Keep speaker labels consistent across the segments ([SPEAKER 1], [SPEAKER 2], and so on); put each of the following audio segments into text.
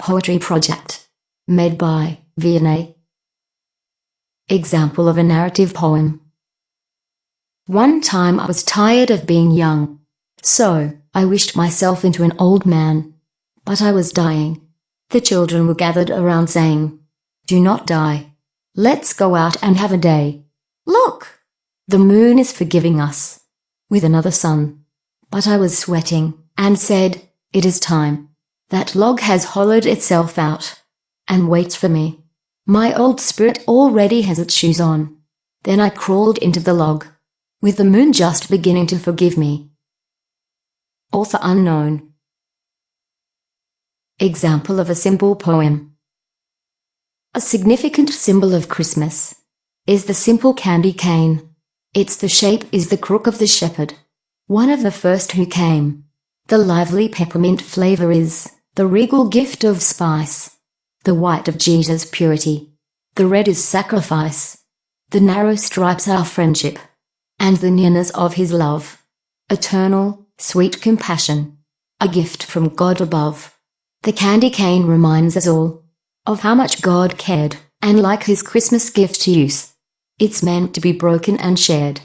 [SPEAKER 1] Poetry project. Made by Vianney. Example of a narrative poem. One time I was tired of being young, so I wished myself into an old man. But I was dying. The children were gathered around saying, "Do not die. Let's go out and have a day. Look! The moon is forgiving us with another sun." But I was sweating and said, "It is time. That log has hollowed itself out and waits for me. My old spirit already has its shoes on." Then I crawled into the log, with the moon just beginning to forgive me. Author unknown. Example of a simple poem. A significant symbol of Christmas is the simple candy cane. Its the shape is the crook of the shepherd, one of the first who came. The lively peppermint flavor is the regal gift of spice. The white of Jesus' purity, the red is sacrifice. The narrow stripes are friendship, and the nearness of his love, eternal, sweet compassion, a gift from God above. The candy cane reminds us all of how much God cared, and like his Christmas gift to use, it's meant to be broken and shared.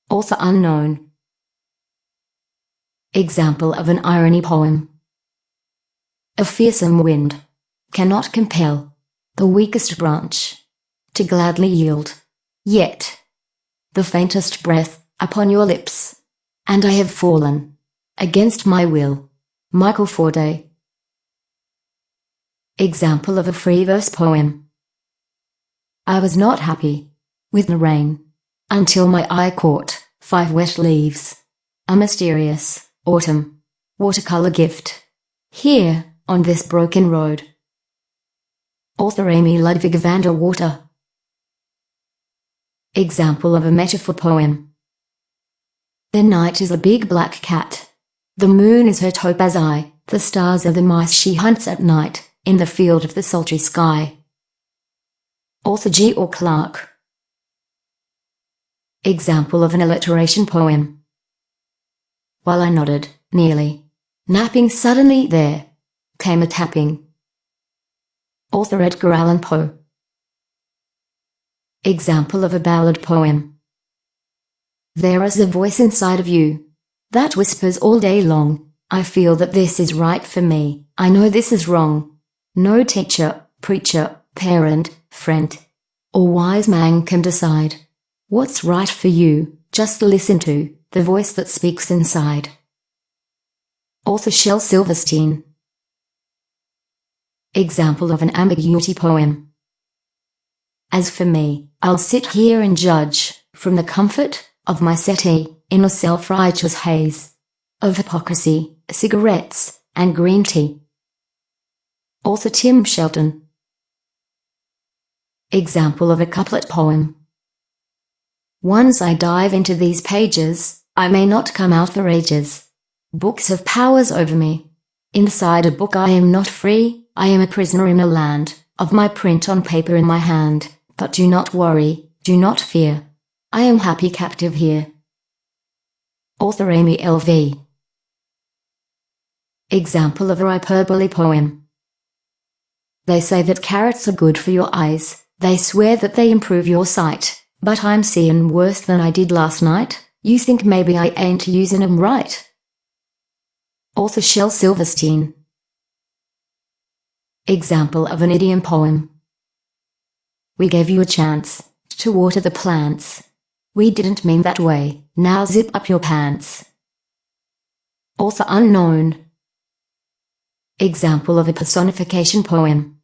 [SPEAKER 1] Author unknown. Example of an irony poem. A fearsome wind cannot compel the weakest branch to gladly yield, yet the faintest breath upon your lips, and I have fallen against my will. Michael Forde. Example of a free verse poem. I was not happy with the rain until my eye caught 5 wet leaves, a mysterious autumn watercolor gift, here on this broken road. Author Amy Ludwig van der Water. Example of a metaphor poem. The night is a big black cat. The moon is her topaz eye. The stars are the mice she hunts at night in the field of the sultry sky. Author G. or Clark. Example of an alliteration poem. While I nodded, nearly napping, suddenly there came a tapping. Author Edgar Allan Poe. Example of a ballad poem. There is a voice inside of you that whispers all day long, "I feel that this is right for me, I know this is wrong." No teacher, preacher, parent, friend, or wise man can decide what's right for you. Just listen to the voice that speaks inside. Author Shel Silverstein. Example of an ambiguity poem. As for me, I'll sit here and judge from the comfort of my settee in a self-righteous haze of hypocrisy, cigarettes, and green tea. Author Tim Shelton. Example of a couplet poem. Once I dive into these pages, I may not come out for ages. Books have powers over me. Inside a book I am not free, I am a prisoner in a land of my print on paper in my hand. But do not worry, do not fear, I am happy captive here. Author Amy L.V. Example of a hyperbole poem. They say that carrots are good for your eyes, they swear that they improve your sight, but I'm seeing worse than I did last night. You think maybe I ain't using 'em right. Author Shel Silverstein. Example of an idiom poem. We gave you a chance to water the plants. We didn't mean that way, now zip up your pants. Author unknown. Example of a personification poem.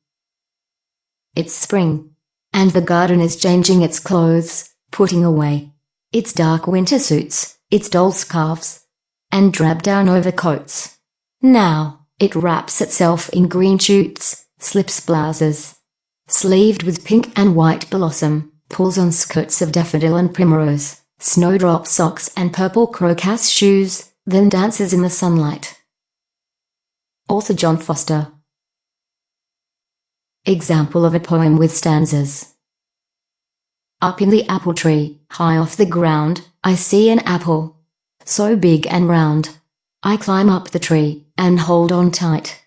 [SPEAKER 1] It's spring, and the garden is changing its clothes, putting away its dark winter suits, its dull scarves, and drab-down overcoats. Now it wraps itself in green shoots, slips blouses sleeved with pink and white blossom, pulls on skirts of daffodil and primrose, snowdrop socks and purple crocus shoes, then dances in the sunlight. Author John Foster. Example of a poem with stanzas. Up in the apple tree, high off the ground, I see an apple, so big and round. I climb up the tree and hold on tight.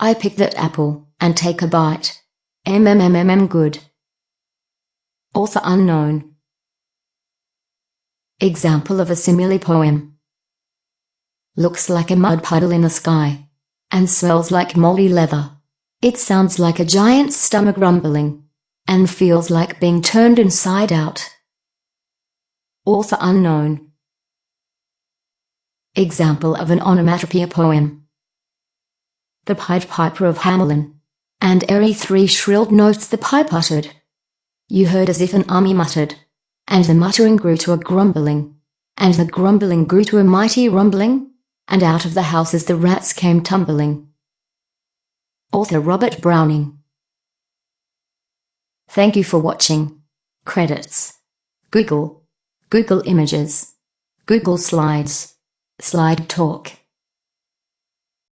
[SPEAKER 1] I pick that apple, and take a bite. Good. Author unknown. Example of a simile poem. Looks like a mud puddle in the sky, and smells like moldy leather. It sounds like a giant's stomach rumbling, and feels like being turned inside out. Author unknown. Example of an onomatopoeia poem. The Pied Piper of Hamelin, and ere three shrilled notes the pipe uttered, you heard as if an army muttered, and the muttering grew to a grumbling, and the grumbling grew to a mighty rumbling, and out of the houses the rats came tumbling. Author Robert Browning. Thank you for watching. Credits: Google Images, Google Slides, Slide Talk.